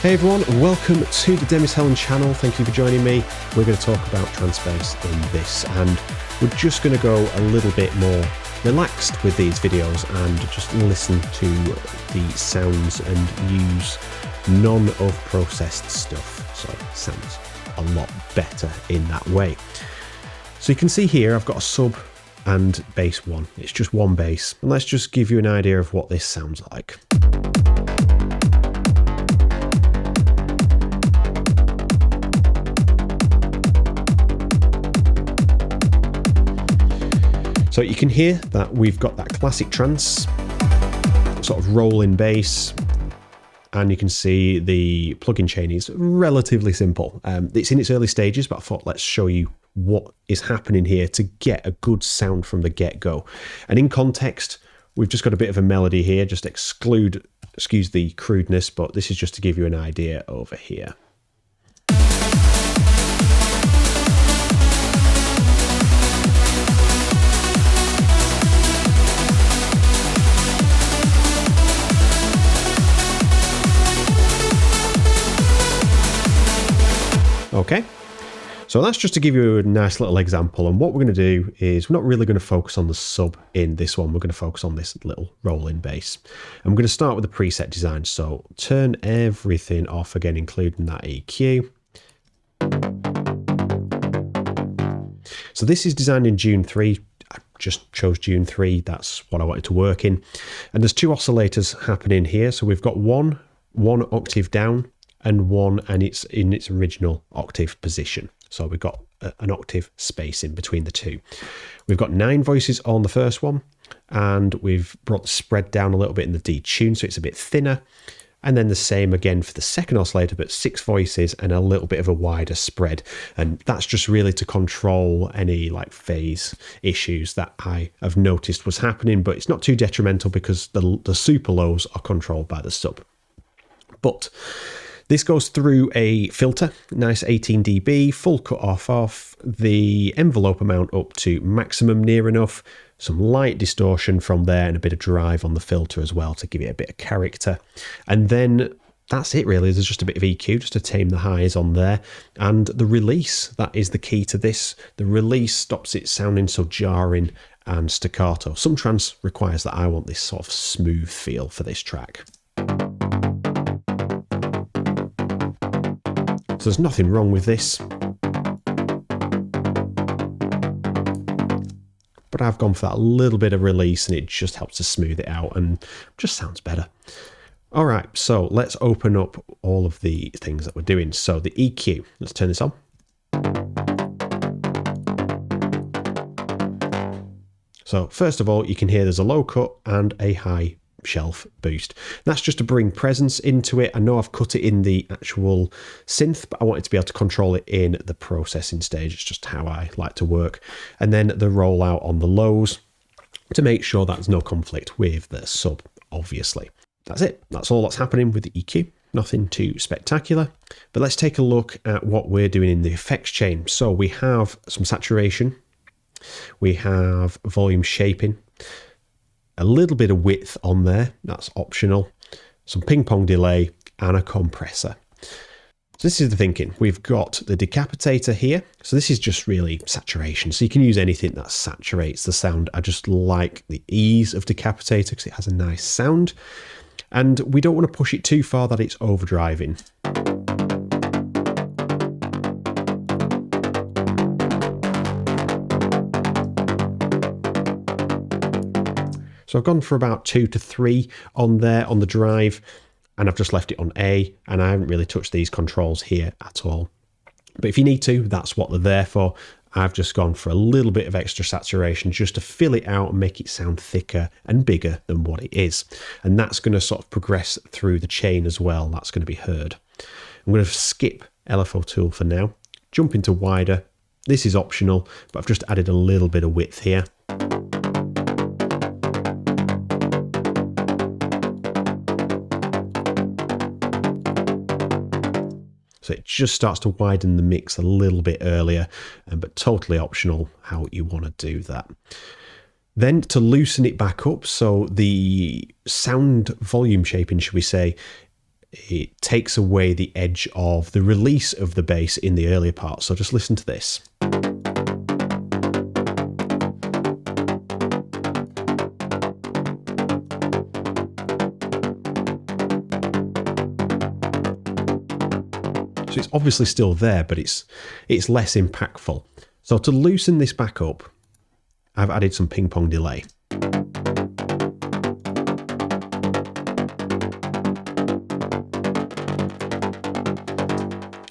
Hey everyone, welcome to the Demis Hellen channel. Thank you for joining me. We're going to talk about trance bass in this, and we're just going to go a little bit more relaxed with these videos and just listen to the sounds and use none of processed stuff. So it sounds a lot better in that way. So you can see here I've got a sub and bass one. It's just one bass, and let's just give you an idea of what this sounds like. So you can hear that we've got that classic trance, sort of rolling bass, and you can see the plug-in chain is relatively simple. It's in its early stages, but I thought let's show you what is happening here to get a good sound from the get-go. And in context, we've just got a bit of a melody here, just excuse the crudeness, but this is just to give you an idea over here. Okay, so that's just to give you a nice little example, and what we're going to do is we're not really going to focus on the sub in this one, we're going to focus on this little rolling bass. And we're going to start with the preset design, so turn everything off again, including that EQ. So this is designed in June 3, I just chose June 3, that's what I wanted to work in. And there's two oscillators happening here, so we've got one octave down, and one, and it's in its original octave position. So we've got an octave space in between the two. We've got 9 voices on the first one, and we've brought the spread down a little bit in the detune, so it's a bit thinner. And then the same again for the second oscillator, but 6 voices and a little bit of a wider spread. And that's just really to control any like phase issues that I have noticed was happening, but it's not too detrimental because the super lows are controlled by the sub. But this goes through a filter, nice 18 dB, full cut off, the envelope amount up to maximum near enough, some light distortion from there, and a bit of drive on the filter as well to give it a bit of character. And then that's it really, there's just a bit of EQ just to tame the highs on there. And the release, that is the key to this. The release stops it sounding so jarring and staccato. Some trance requires that. I want this sort of smooth feel for this track. So there's nothing wrong with this, but I've gone for that little bit of release, and it just helps to smooth it out and just sounds better. All right, so let's open up all of the things that we're doing. So the EQ, let's turn this on. So first of all, you can hear there's a low cut and a high shelf boost. That's just to bring presence into it. I know I've cut it in the actual synth, but I wanted to be able to control it in the processing stage. It's just how I like to work. And then the rollout on the lows to make sure that's no conflict with the sub, obviously. That's it. That's all that's happening with the EQ. Nothing too spectacular. But let's take a look at what we're doing in the effects chain. So we have some saturation. We have volume shaping. A little bit of width on there, that's optional, some ping pong delay, and a compressor. So this is the thinking. We've got the decapitator here. So this is just really saturation. So you can use anything that saturates the sound. I just like the ease of decapitator because it has a nice sound. And we don't want to push it too far that it's overdriving. So I've gone for about 2 to 3 on there on the drive, and I've just left it on A, and I haven't really touched these controls here at all. But if you need to, that's what they're there for. I've just gone for a little bit of extra saturation just to fill it out and make it sound thicker and bigger than what it is. And that's going to sort of progress through the chain as well. That's going to be heard. I'm going to skip LFO tool for now, jump into wider. This is optional, but I've just added a little bit of width here. So it just starts to widen the mix a little bit earlier, but totally optional how you want to do that. Then to loosen it back up, so the sound volume shaping, should we say, it takes away the edge of the release of the bass in the earlier parts. So just listen to this. So it's obviously still there, but it's less impactful. So to loosen this back up, I've added some ping pong delay.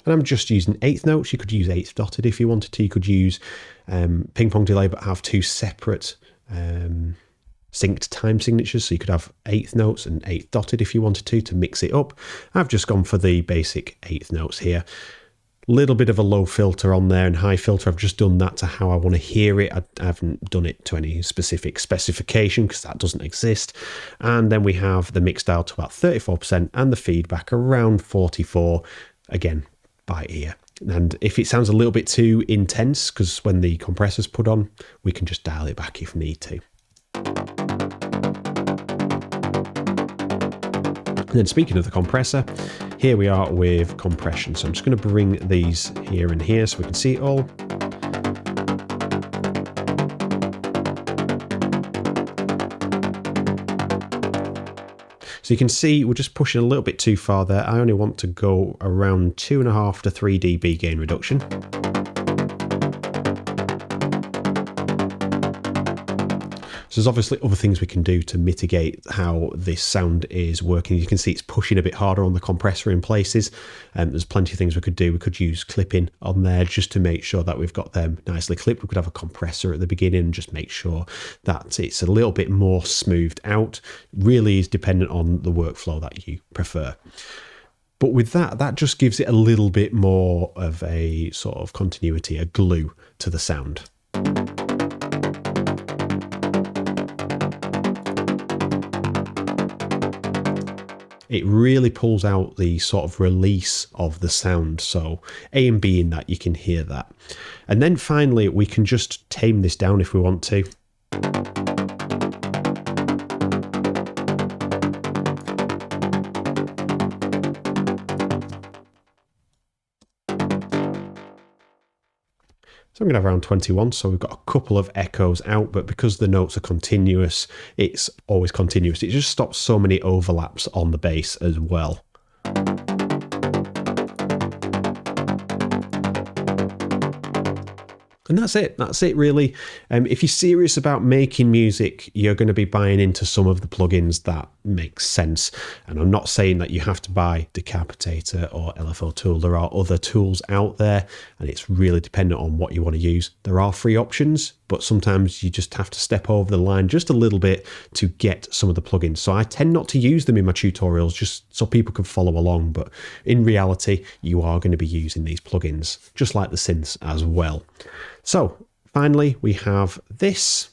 And I'm just using eighth notes. You could use eighth dotted if you wanted to. You could use ping pong delay, but have two separate synced time signatures. So you could have eighth notes and eighth dotted if you wanted to mix it up. I've just gone for the basic eighth notes here. Little bit of a low filter on there and high filter. I've just done that to how I want to hear it. I haven't done it to any specific specification because that doesn't exist. And then we have the mix dial to about 34% and the feedback around 44%, again, by ear. And if it sounds a little bit too intense, because when the compressor's put on, we can just dial it back if need to. And then speaking of the compressor, here we are with compression. So I'm just going to bring these here and here so we can see it all. So you can see we're just pushing a little bit too far there. I only want to go around 2.5 to 3 dB gain reduction. So there's obviously other things we can do to mitigate how this sound is working. You can see it's pushing a bit harder on the compressor in places. There's plenty of things we could do. We could use clipping on there just to make sure that we've got them nicely clipped. We could have a compressor at the beginning and just make sure that it's a little bit more smoothed out. Really is dependent on the workflow that you prefer. But with that just gives it a little bit more of a sort of continuity, a glue to the sound. It really pulls out the sort of release of the sound. So A and B in that, you can hear that. And then finally, we can just tame this down if we want to. So I'm going to have around 21, so we've got a couple of echoes out, but because the notes are continuous, it's always continuous. It just stops so many overlaps on the bass as well. And that's it really. If you're serious about making music, you're going to be buying into some of the plugins that make sense. And I'm not saying that you have to buy Decapitator or LFO Tool. There are other tools out there, and it's really dependent on what you want to use. There are free options, but sometimes you just have to step over the line just a little bit to get some of the plugins. So I tend not to use them in my tutorials just so people can follow along, but in reality, you are going to be using these plugins, just like the synths as well. So finally, we have this.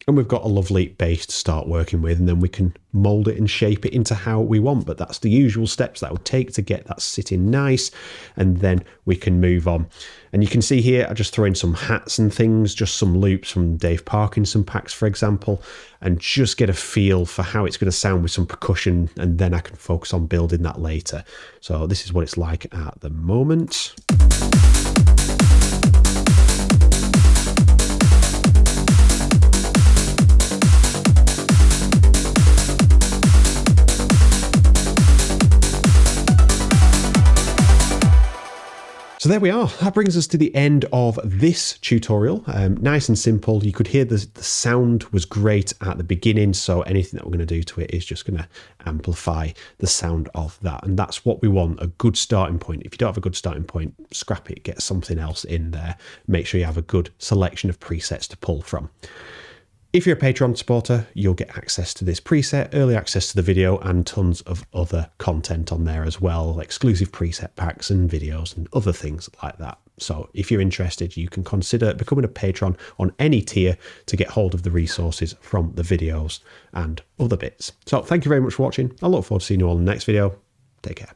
And we've got a lovely bass to start working with, and then we can mold it and shape it into how we want. But that's the usual steps that would take to get that sitting nice, and then we can move on. And you can see here, I just throw in some hats and things, just some loops from Dave Parkinson packs, for example, and just get a feel for how it's going to sound with some percussion, and then I can focus on building that later. So this is what it's like at the moment. So there we are. That brings us to the end of this tutorial. Nice and simple. You could hear the sound was great at the beginning, so anything that we're going to do to it is just going to amplify the sound of that. And that's what we want, a good starting point. If you don't have a good starting point, scrap it, get something else in there. Make sure you have a good selection of presets to pull from. If you're a Patreon supporter, you'll get access to this preset, early access to the video, and tons of other content on there as well, exclusive preset packs and videos and other things like that. So if you're interested, you can consider becoming a patron on any tier to get hold of the resources from the videos and other bits. So thank you very much for watching. I look forward to seeing you all in the next video. Take care.